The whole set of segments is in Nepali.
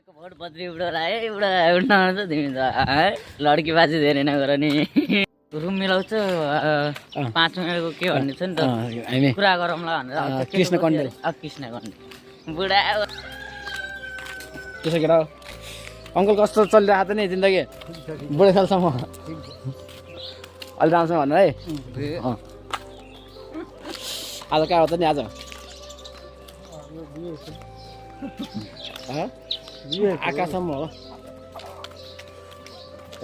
अहिलेको भोट बद्री उडा है उडा उड्न आउँछ तिमी त है लड्की बाजी धेरै नगर नि रुम मिलाउँछ 5 मिनटको के भन्ने छ नि त हामी कुरा गरौँला भनेर कृष्ण कण्डेल कृष्ण कण्डेल बुढा त्यसो केटा अङ्कल कस्तो चलिरहेको छ नि जिन्दगी बुढेसकालसम्म अलि राम्रोसँग भन्नु है आज कहाँ हो त नि आज आकाशसम्म हो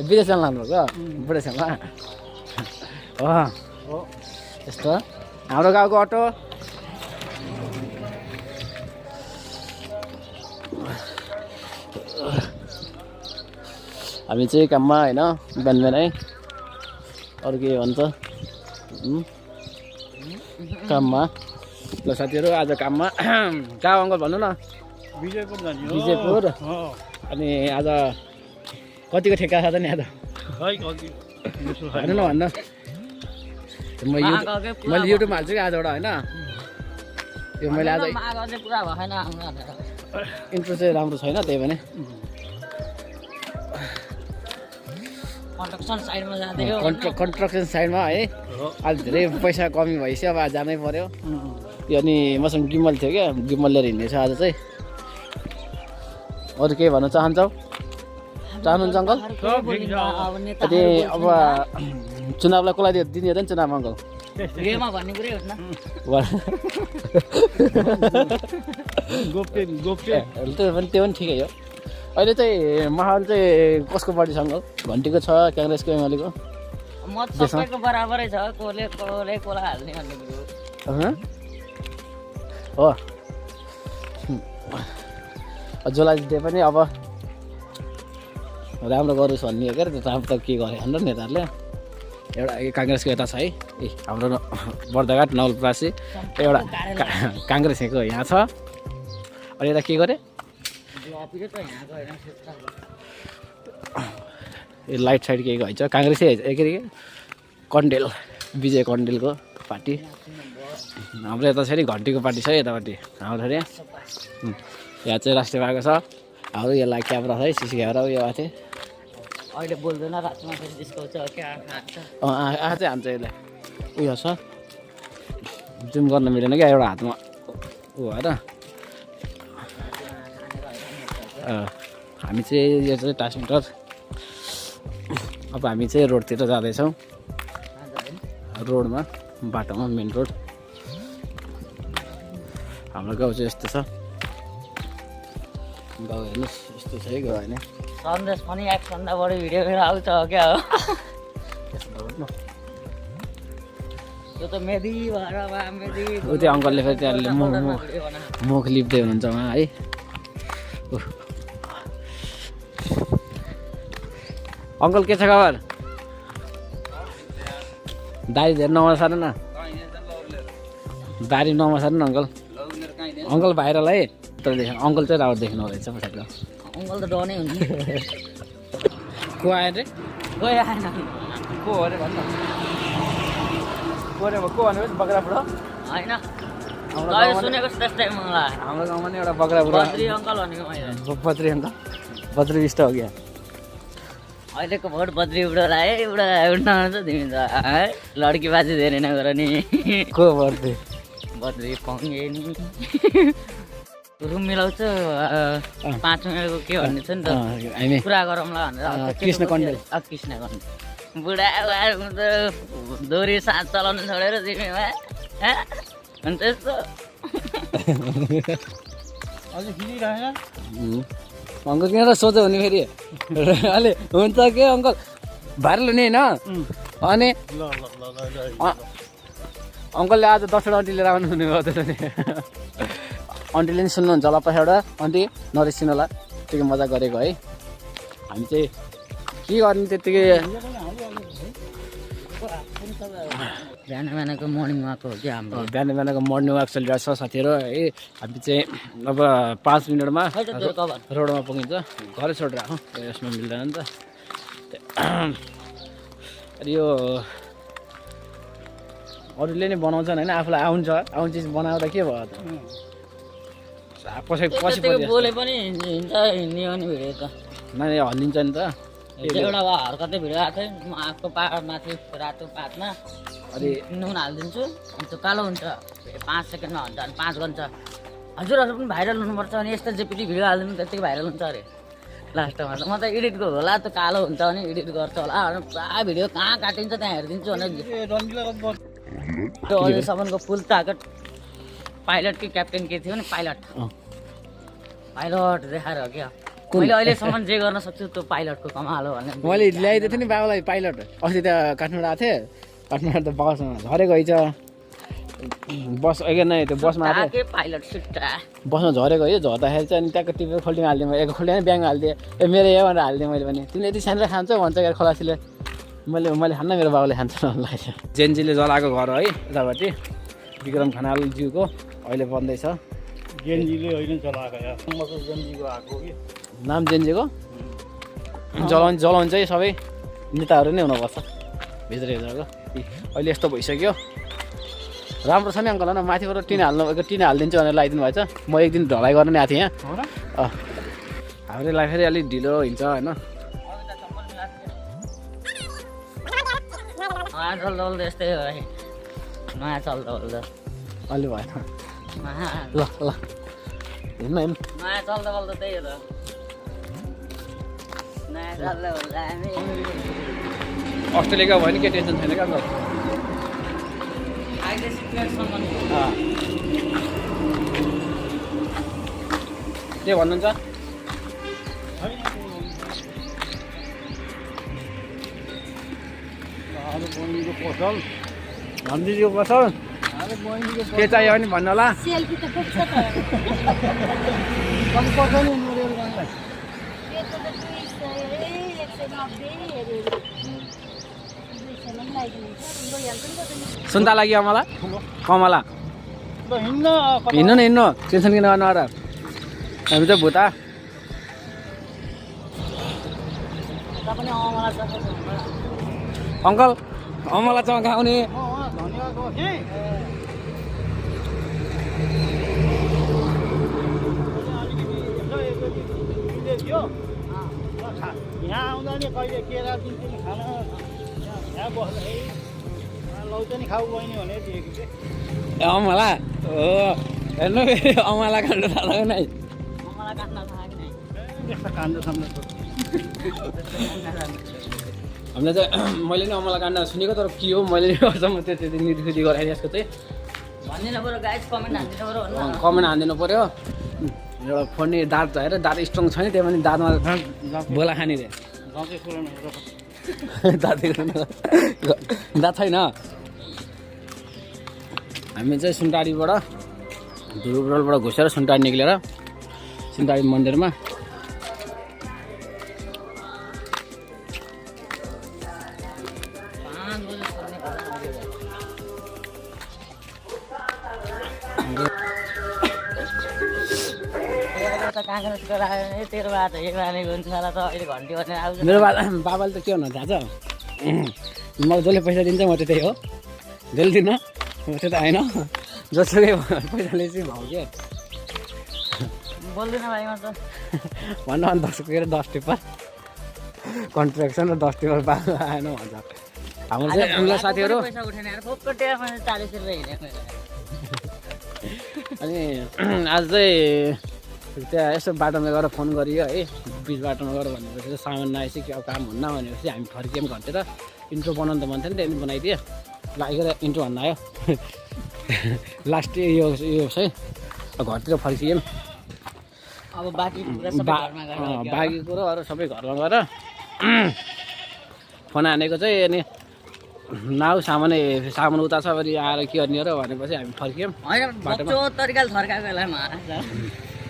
विदेश जानु लाग्नुभएको बुढेसकालमा हो यस्तो हाम्रो गाउँको अटो हामी चाहिँ काममा होइन बिहान बिहानै अरू के भन्छ काममा ल साथीहरू आज काममा कहाँ अङ्कल भन्नु न विजयपुर जाने हो विजयपुर अनि आज कतिको ठेक्का छ त नि आज भन्नु न भन्न मैले युट्युबमा हाल्छु कि आजबाट होइन यो मैले आज पुरा भएन इन्ट्रो चाहिँ राम्रो छैन त्यही भने कन्स्ट्रक्सन साइडमा जाँदै हो कन्स्ट्रक्सन साइडमा है अहिले धेरै पैसा कमी भएपछि अब आज जानै पर्यो यो अनि मसँग गिम्मल थियो क्या गिम्मल लिएर हिँड्नेछ आज चाहिँ अरू केही भन्न चाहनुहुन्छ अङ्कल अनि अब चुनावलाई कसलाई दिने हो त नि चुनाव अङ्कल भन्ने कुरै हो त्यो पनि ठिकै हो अहिले चाहिँ माहौल चाहिँ कसको पार्टी छ अङ्कल घन्टीको छ काङ्ग्रेसको एमालेको म सबैको बराबरै छ कोले कोला हाल्ने भन्ने कुरो हो जसलाई दे पनि अब राम्रो गरोस् भन्ने हो क्या त्यो त अब त के गरे हाम्रो नेताहरूले एउटा काङ्ग्रेसको यता छ है ए हाम्रो बर्दाघाट नवलपरासी एउटा काङ्ग्रेसको यहाँ छ अनि यता के गरे ए लाइट साइड के है काङ्ग्रेसै के अरे कण्डेल विजय कण्डेलको पार्टी हाम्रो यता छ नि घन्टीको पार्टी छ यतापट्टि हाम्रो यहाँ यहाँ चाहिँ राष्ट्रिय भएको छ हाम्रो यसलाई क्यामेरा छ है सिसी क्यामेरा उयो भएको थियो अहिले बोल्दैन रातमा डिस्काउँछ क्या आँखा चाहिँ हान्छ यसलाई उयो छ जुम गर्न मिलेन क्या एउटा हातमा ऊ भएर हामी चाहिँ यो चाहिँ ट्रान्समिटर अब हामी चाहिँ रोडतिर जाँदैछौँ रोडमा बाटोमा मेन रोड हाम्रो गाउँ चाहिँ यस्तो छ गाउँ हेर्नुहोस् यस्तो छ है गाउँ होइन सन्देश पनि एकभन्दा बढी भिडियो आउँछ क्या हो त्यो त मेदी भएर मेदी ऊ त्यो अङ्कलले फेरि त्यहाँले मुख लिप्दै हुनुहुन्छ उहाँ है अङ्कल के छ खबर दारी धेरै नमसार न दारी नमसार न अङ्कल अङ्कल भाइरल है तर अङ्कल चाहिँ राम्रो देख्नु रहेछ पछाडि अङ्कल त डनै हुन्छ को आयो रे गए आएन को अरे भन्नु को भन्नु बग्रापुरा होइन सुनेको त्यस्तै मलाई हाम्रो गाउँमा नि एउटा बग्रापुरा बद्री अङ्कल भनेको मैले बद्री अङ्कल बद्री विष्ट हो क्या अहिलेको भोट बद्री उडा है उडा उड्न आउँछ तिमी त है लड्की बाजी धेरै नगर नि को बद्री बद्री पाउने नि रुम मिलाउँछ 5 मिनटको के भन्ने छ नि त हामी कुरा गरौँला भनेर कृष्ण कण्डेल कृष्ण कण्डेल बुढा त दोरी साथ चलाउनु छोडेर तिमीमा हुन्छ यस्तो अङ्कल किन सोच्यो भने फेरि अलि हुन्छ के अङ्कल भाइरल हुने होइन अनि अङ्कलले आज 10वटा आन्टी लिएर आउनु हुने भयो त्यसो भने आन्टीले नि सुन्नुहुन्छ होला पछाडिबाट आन्टी नरिसिनु होला त्यतिकै मजा गरेको है हामी चाहिँ के गर्ने त्यत्तिकै बिहान बिहानको मर्निङ वाक हो कि हाम्रो बिहान बिहानको मर्निङ वाक चलिरहेको छ साथीहरू है हामी चाहिँ अब 5 मिनटमा रोडमा पुगिन्छ घरै छोडेर आऊ यसमा मिल्दैन नि त यो अरूले नै बनाउँछन् होइन आफूलाई आउने चिज बनाउँदा के भयो त पछि पछि त्यतिको बोले पनि हिँड्छ हिँड्ने हो नि भिडियो त नानी हल्लिन्छ नि त एउटा हर्कतै भिडियो आएको थियो म आँखको माथि रातो पातमा अनि नुन हालिदिन्छु अनि त्यो कालो हुन्छ 5 सेकेन्डमा हुन्छ अनि 5 गन्छ हजुरहरू पनि भाइरल हुनुपर्छ अनि यस्तो जेपिटी भिडियो हालिदिनु त्यतिकै भाइरल हुन्छ अरे लास्टमा त म त एडिटको होला त्यो कालो हुन्छ भने एडिट गर्छ होला अनि पुरा भिडियो कहाँ काटिन्छ त्यहाँ हेरिदिन्छु भने त्यो अहिलेसम्मको फुल ताकत पाइलट कि क्याप्टेन के थियो नि पाइलट देखाएर हो क्या मैले अहिलेसम्म जे गर्न सक्छु त्यो पाइलटको कमाल हो भने मैले ल्याइदिएको थिएँ नि बाबालाई पाइलट अस्ति त्यहाँ काठमाडौँ आएको थिएँ काठमाडौँ त बसमा झरेको है बस अघि नै त्यो बसमा आएको के पाइलट सुट्टा बसमा झरेको है झर्दाखेरि चाहिँ अनि त्यहाँको टिपेर खोल्टिङ हालिदिएँ एक खोल्टिङ ब्याङ्क हालिदिएँ ए मेरो यो भनेर हालिदिएँ मैले पनि तिमीले यति सानो खान्छ भन्छ क्या खलासीले मैले खान्न मेरो बाबाले खान्छ लाग्छ जेनजीले जलाएको घर है यतापट्टि विक्रम खनालज्यूको अहिले बन्दैछ जेनजीले होइन चलाएको यार जेनजीको आएको कि नाम जेनजीको जलाउनु चाहिँ सबै नेताहरू नै हुनुपर्छ भित्र अहिले यस्तो भइसक्यो राम्रो छ नि अङ्कल होइन माथिबाट टिन हालिदिन्छु भनेर लगाइदिनु भएछ म एक दिन ढलाइ गर्न नि आएको थिएँ यहाँ हाम्रोलाई फेरि अलिक ढिलो हिँड्छ होइन चल्दा यस्तै हो है नयाँ चल्दा अलि भएन ल ल हिँड्नु नयाँ चल्दा त्यही हो त नयाँ चल्दा हामी अस्ट्रेलियाको भयो नि के टेन्सन छैन क्या अङ्कल अहिले सिक्नेसम्म के भन्नुहुन्छ बहिनीको पसल भनिदिएको पसल के चाहियो भने भन्नु होला सेल्फी त पुग्छ त कति पर्छ नि नोरेल गाउँलाई यो त 200 सुन्ता लागि अमला कमला ल हिँड्न हिँड्नु न हिँड्नु टेन्सन किन गर्नु र हामी त भुता पनि मलाई अङ्कल अमला चम्काउने धन्यवाद हो कि थियो यहाँ आउँदा नि कहिले केरा दिन्छु नि खाना यहाँ बस्दा लौका नि खाऊ बहिनी भनेर दिएको थिएँ ए अमला हो हेर्नु अमला काट्नु थाल्यो नै मलाई काट्न थाहा नै त्यस्तो कान्दा सामना हामीले चाहिँ मैले नि अमला काट्न सुनेको तर के हो मैले अझसम्म त्यति निर्देश गराएँ यसको चाहिँ भनिदिनु पऱ्यो गाइस कमेन्ट हालिदिनु पऱ्यो भन्नु कमेन्ट हानिदिनु पऱ्यो एउटा फोन दाँत हेर दाँत स्ट्रङ छैन त्यही पनि दाँतमा बोला खाने रे दाँत छैन हामी चाहिँ सुनटारीबाट धुरुबडलबाट घुसेर सुनटारी निक्लेर सुनटारी मन्दिरमा तेरो बात एक मानेको हुन्छ होला त अहिले घन्टी भनेर आउँछ मेरो बाबाले त के भन्नु थाहा छ मलाई जसले पैसा दिन्छ म त्यही हो जसले दिन्न म त्यो त होइन जसले पैसाले चाहिँ भाउ क्या बोल्दैन भाइ म त भन्नु अनि 10 के 10 टिपर कन्ट्र्याक्सन र 10 टिपर पाल्नु आएन भन्छ हाम्रो चाहिँ उनीलाई साथीहरू पैसा उठेन यार फोकट 40 रुपियाँ हिँडेको अनि आज चाहिँ त्यहाँ यसो बाटोमा गएर फोन गरियो है बिच बाटोमा गएर भनेपछि चाहिँ सामान नआएपछि कि अब काम हुन्न भनेपछि हामी फर्कियौँ घन्टे त इन्ट्रो बनाउनु त मन थियो नि त्यहाँदेखि बनाइदिएँ लागेर इन्ट्रो भन्न आयो लास्ट यो चाहिँ घरतिर फर्कियौँ अब बाँकी बाँकी कुरो अरू सबै घरमा गएर फोन हानेको चाहिँ अनि नाउ सामान उता छ अनि आएर के गर्ने र भनेपछि हामी फर्कियौँ होइन बच्चो तरिकाले थर्काएको बेलामा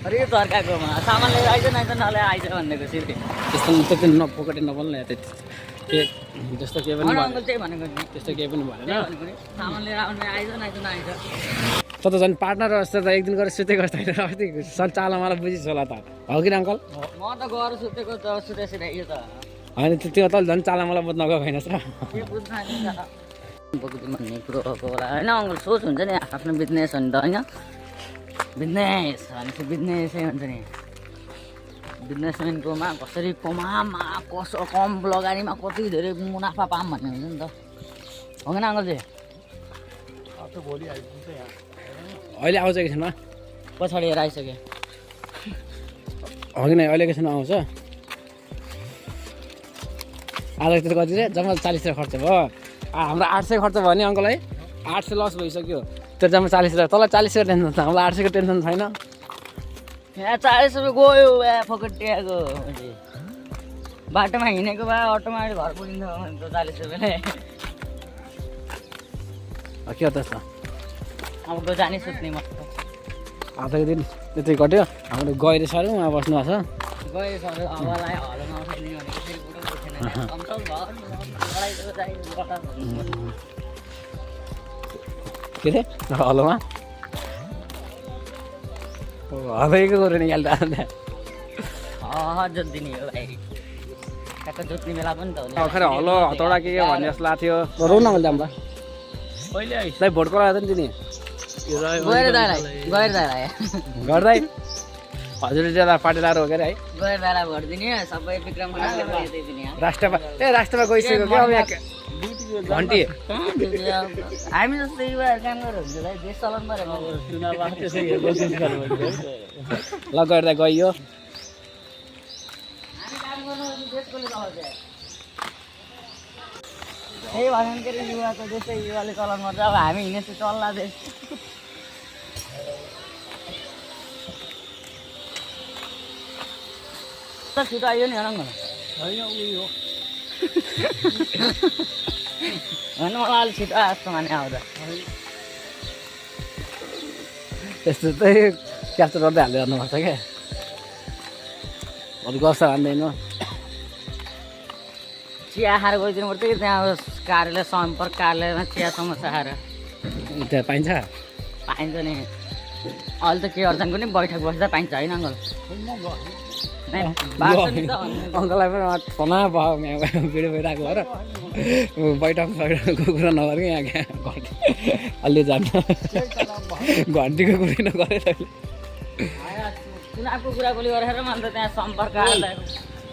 अरे तर्काएकोमा सामान लिएर आइज नआइज नल्याएर आइज भनेको सिधै त्यस्तो नपोकटे नबोल्नु त्यस्तो केही पनि अङ्कल त्यही भनेको नि त्यस्तो केही पनि भएन सामान लिएर आउने आइज नआइज नआइज त झन् पार्टनर जस्तो त एक दिन गरेर सुतेको जस्तो होइन अस्ति सल चालामाला बुझिस् होला त हो कि अङ्कल म त गएर सुतेको त सुतेको त होइन त्यो त झन् चालामाला बुझ्न गएको छैनस् र के बुझ्न भन्ने कुरो होला होइन अङ्कल सोच हुन्छ नि आफ्नो बिजनेस हो नि त होइन बिजनेस भनेपछि बिजनेसै हुन्छ नि बिजनेसम्यानकोमा कसरी कमामा कसो कम लगानीमा कति धेरै मुनाफा पाऊँ भन्ने हुन्छ नि त हो कि अङ्कल चाहिँ अब त भोलि आइपुग्छ यहाँ अहिले आउँछ एकछिनमा पछाडि हेर आइसक्यो अघि नै अहिले एकछिनमा आउँछ आज त कति रे जम्मा 40 रुपियाँ खर्च भयो हाम्रो 800 खर्च भयो नि अङ्कल है 800 लस भइसक्यो त्यो जम्मा 40 रुपियाँ तँलाई 40 रुपियाँ टेन्सन छ हामीलाई 800 को टेन्सन छैन यहाँ 40 रुपियाँ गयो फोकटियाको बाटोमा हिँडेको भए अटोमा घर पुगिन्थ्यो 40 रुपियाँले के हो त्यस्तो अब जाने सुत्ने मस्त आजको दिन त्यति कट्यो हाम्रो गएर सरौँ उहाँ बस्नु भएको छ गयो सर हावालाई हलमा आउँछ नि भनेको फेरि बुढो उठेन कन्ट्रोल भयो लडाइँको चाहिँ के अरे हलोमा हदैको गऱ्यो नि अहिले जोत्दिने हो भाइ ट्याक्क जोत्ने बेला पनि त हो खै हलो हतौडा के भन्ने जस्तो लाग्थ्यो रौ न मैले हामीलाई कहिले आइस दाइ भोट कराएको थियो नि तिनी गएर दाइलाई गर्दै हजुर ज्यादा पार्टी लाएर हो के अरे है गएर दाइलाई भोट दिने सबै विक्रम दिने राष्ट्रमा गइसक्यो क्या अब यहाँ घन्टी हामी जस्तो युवाहरू काम गरेर हुन्छ भाइ देश चलाउनु पऱ्यो चुनाव आएको त्यसै हेर्दै ल गर्दा गइयो हामी काम गर्नु देशकोले चलाउँछ त्यही भएन के अरे युवाको जस्तै युवाले चलाउनु पर्छ अब हामी हिँडेपछि चल्ला देश छिटो आइयो नि हेरौँ न होइन उयो होइन मलाई अलिक छिटो आयो जस्तो माने आउँदा त्यस्तो चाहिँ क्याप्चर गर्दै हाल्दै गर्नुपर्छ क्या अरू गर्छ हान्दैन चिया खाएर गइदिनु पर्छ कि त्यहाँ अब कार्यालय सम्पर्क कार्यालयमा चिया समस्या खाएर त्यहाँ पाइन्छ पाइन्छ नि अहिले त के अर्चनको नि बैठक बस्दा पाइन्छ होइन अङ्कल बाटो नि त भन्नु। अङ्कललाई पनि फना भयो भिडियो भइरहेको भएर बैठक कुरा नगरेको यहाँ घन्टी अलि जान्छ घन्टीको कुरै नगरे तैँले चुनावको कुराकुली गरेर अन्त त्यहाँ सम्पर्क कार्यालय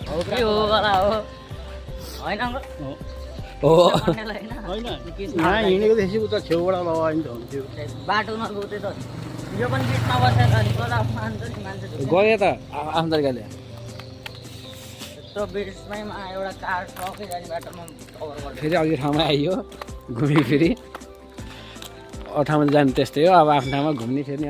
हो कि हो होला हो होइन अङ्कल हो भन्नेलाई होइन होइन यहाँ हिँडेको त्यसै उता छेउबाट लगायो नि त हुन्थ्यो बाटो नगएको त्यही त यो पनि बिचमा बसेर अनि कता मान्छ नि मान्छे गयो त आफ्नो तरिकाले यत्रो बिचमा एउटा कार ट्रकै जाने बाटोमा कभर गर्छ फेरि अघि ठाउँमा आइयो घुम्यो फेरि अरू ठाउँमा जानु त्यस्तै हो अब आफ्नो ठाउँमा घुम्ने थियो नि